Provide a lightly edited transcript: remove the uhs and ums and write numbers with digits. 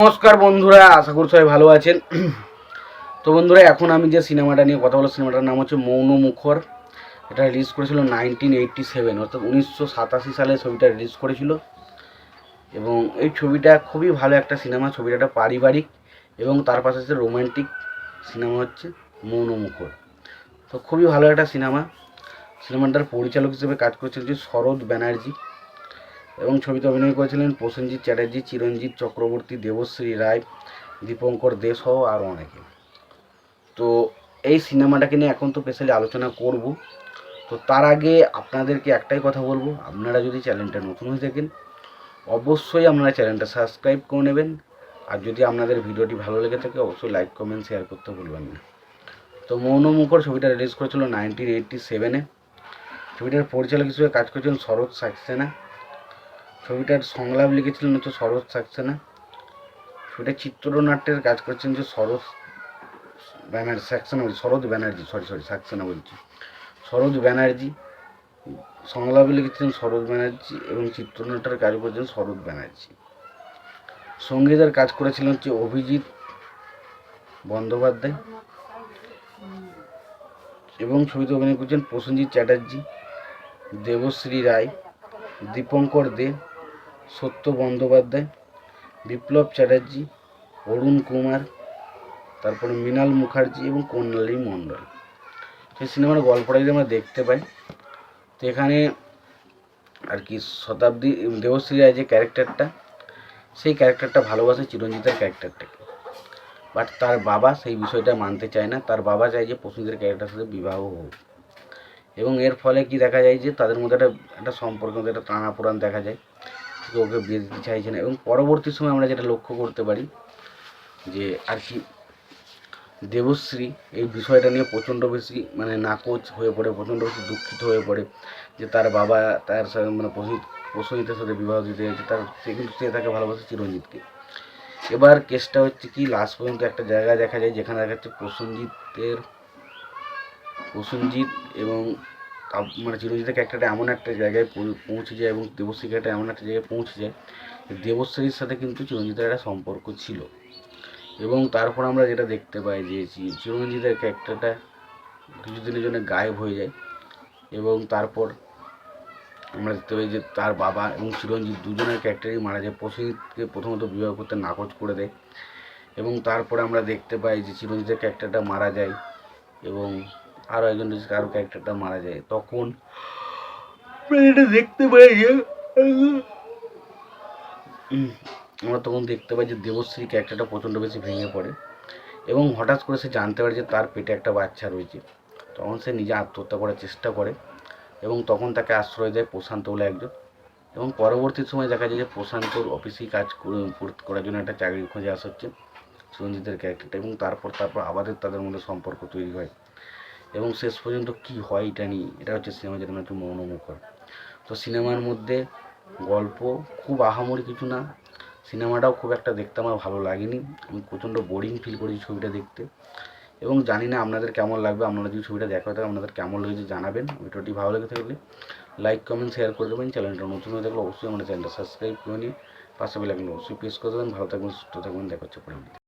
নমস্কার বন্ধুরা, আশা করি সবাই ভালো আছেন। তো বন্ধুরা, এখন আমি যে সিনেমাটা নিয়ে কথা বলবো, সিনেমাটার নাম হচ্ছে মৌন মুখর। এটা রিলিজ করেছিল 1987, অর্থাৎ 1987 সালে ছবিটা রিলিজ করেছিল। এবং এই ছবিটা খুবই ভালো একটা সিনেমা। ছবিটা একটা পারিবারিক এবং তার পাশে হচ্ছে রোমান্টিক সিনেমা, হচ্ছে মৌন মুখর। তো খুবই ভালো একটা সিনেমা। সিনেমাটার পরিচালক হিসেবে কাজ করেছেন যে শরৎ ব্যানার্জি, এবং ছবিতে অভিনয় করেছিলেন প্রসেনজিৎ চ্যাটার্জি, চিরঞ্জিত চক্রবর্তী, দেবশ্রী রায়, দীপঙ্কর দে সহ আরও অনেকে। তো এই সিনেমাটাকে নিয়ে এখন তো স্পেশালি আলোচনা করব। তো তার আগে আপনাদেরকে একটাই কথা বলবো, আপনারা যদি চ্যানেলটা নতুন হয়ে থাকেন অবশ্যই আপনারা চ্যানেলটা সাবস্ক্রাইব করে নেবেন। আর যদি আপনাদের ভিডিওটি ভালো লেগে থাকে অবশ্যই লাইক কমেন্ট শেয়ার করতে ভুলবেন না। তো মৌন মুখর ছবিটা রিলিজ করেছিল 1987-এ। ছবিটার পরিচালক হিসেবে কাজ করেছিলেন শরৎ সাক্সেনা। ছবিটার সংলাপ লিখেছিলেন হচ্ছে শরৎ সাক্সেনা। ছবিটার চিত্রনাট্যের কাজ করেছেন যে শরৎ ব্যানার্জি, সাক্সেনা বলছি, শরৎ ব্যানার্জি। সংলাপ লিখেছিলেন শরৎ ব্যানার্জি এবং চিত্রনাট্যের কাজ করেছেন শরৎ ব্যানার্জি। সঙ্গীতের কাজ করেছিলেন হচ্ছে অভিজিৎ বন্দ্যোপাধ্যায়, এবং ছবিতে অভিনয় করেছেন প্রসেনজিৎ চ্যাটার্জি, দেবশ্রী রায়, দীপঙ্কর দে, সত্য বন্দ্যোপাধ্যায়, বিপ্লব চ্যাটার্জি, অরুণ কুমার, তারপরে মৃণাল মুখার্জি এবং কর্ণালী মণ্ডল। সেই সিনেমার গল্পটা যদি আমরা দেখতে পাই, তো এখানে আর কি শতাব্দী দেবশ্রী রায় যে ক্যারেক্টারটা, সেই ক্যারেক্টারটা ভালোবাসে চিরঞ্জিতের ক্যারেক্টারটাকে। বাট তার বাবা সেই বিষয়টা মানতে চায় না। তার বাবা চায় যে প্রসেনজিতের ক্যারেক্টারের সাথে বিবাহ হোক, এবং এর ফলে কি দেখা যায় যে তাদের মধ্যে একটা সম্পর্কের মধ্যে একটা টানাপোড়েন দেখা যায়। ওকে বিয়ে দিতে চাইছে না, এবং পরবর্তী সময় আমরা যেটা লক্ষ্য করতে পারি যে আর কি দেবশ্রী এই বিষয়টা নিয়ে প্রচণ্ড বেশি নাকচ হয়ে পড়ে, প্রচণ্ড বেশি দুঃখিত হয়ে পড়ে যে তার বাবা তার সাথে প্রসেনজিতের সাথে বিবাহ দিতে চাইছে। সে তাকে ভালোবাসে চিরঞ্জিতকে। এবার কেসটা হচ্ছে কি, লাস্ট পর্যন্ত একটা জায়গায় দেখা যায় যেখানে দেখা যাচ্ছে প্রসেনজিৎ এবং চিরঞ্জিতের ক্যারেক্টারটা এমন একটা জায়গায় পৌঁছে যায়, এবং দেবশ্রী ক্যারেক্টার এমন একটা জায়গায় পৌঁছে যায় যে দেবশ্রীর সাথে কিন্তু চিরঞ্জিতের একটা সম্পর্ক ছিল। এবং তারপর আমরা যেটা দেখতে পাই যে চিরঞ্জিতের ক্যারেক্টারটা কিছুদিনের জন্য গায়েব হয়ে যায়, এবং তারপর আমরা দেখতে পাই যে তার বাবা এবং চিরঞ্জিত দুজনের ক্যারেক্টারই মারা যায়। প্রসেনজিৎকে প্রথমত বিবাহ করতে নাকচ করে দেয়, এবং তারপরে আমরা দেখতে পাই যে চিরঞ্জিতের ক্যারেক্টারটা মারা যায়, এবং আরও একজন কারো ক্যারেক্টারটা মারা যায়। তখন এটা দেখতে পাই যে আমরা তখন দেখতে পাই যে দেবশ্রী ক্যারেক্টারটা প্রচণ্ড বেশি ভেঙে পড়ে, এবং হঠাৎ করে সে জানতে পারে যে তার পেটে একটা বাচ্চা রয়েছে। তখন সে নিজে আত্মহত্যা করার চেষ্টা করে, এবং তখন তাকে আশ্রয় দেয় প্রশান্ত বলে একজন। এবং পরবর্তী সময় দেখা যায় যে প্রশান্তর অফিসেই কাজ করার জন্য একটা চাকরি খুঁজে আসা হচ্ছে চিরঞ্জিতের ক্যারেক্টারটা, এবং তারপর আবার তাদের মধ্যে সম্পর্ক তৈরি হয়, এবং শেষ পর্যন্ত কি হয় এটা নিয়ে, এটা হচ্ছে সিনেমা, যেটা একটু মৌন মুখর। তো সিনেমার মধ্যে গল্প খুব আহামরি কিছু না, সিনেমাটাও খুব একটা দেখতে আমার ভালো লাগেনি। আমি প্রচণ্ড বোরিং ফিল করেছি ছবিটা দেখতে, এবং জানি না আপনাদের কেমন লাগবে। আপনারা যদি ছবিটা দেখা হয় আপনাদের কেমন লেগেছে জানাবেন। ভিডিওটি ভালো লেগে থাকলে লাইক কমেন্ট শেয়ার করে দেবেন। চ্যানেলটা নতুন হয়ে থাকলে অবশ্যই আমাদের চ্যানেলটা সাবস্ক্রাইব করে নিন, পাশে বেল আইকন অবশ্যই প্রেস করে দেবেন। ভালো থাকবেন, সুস্থ থাকবেন, দেখা হচ্ছে পরে।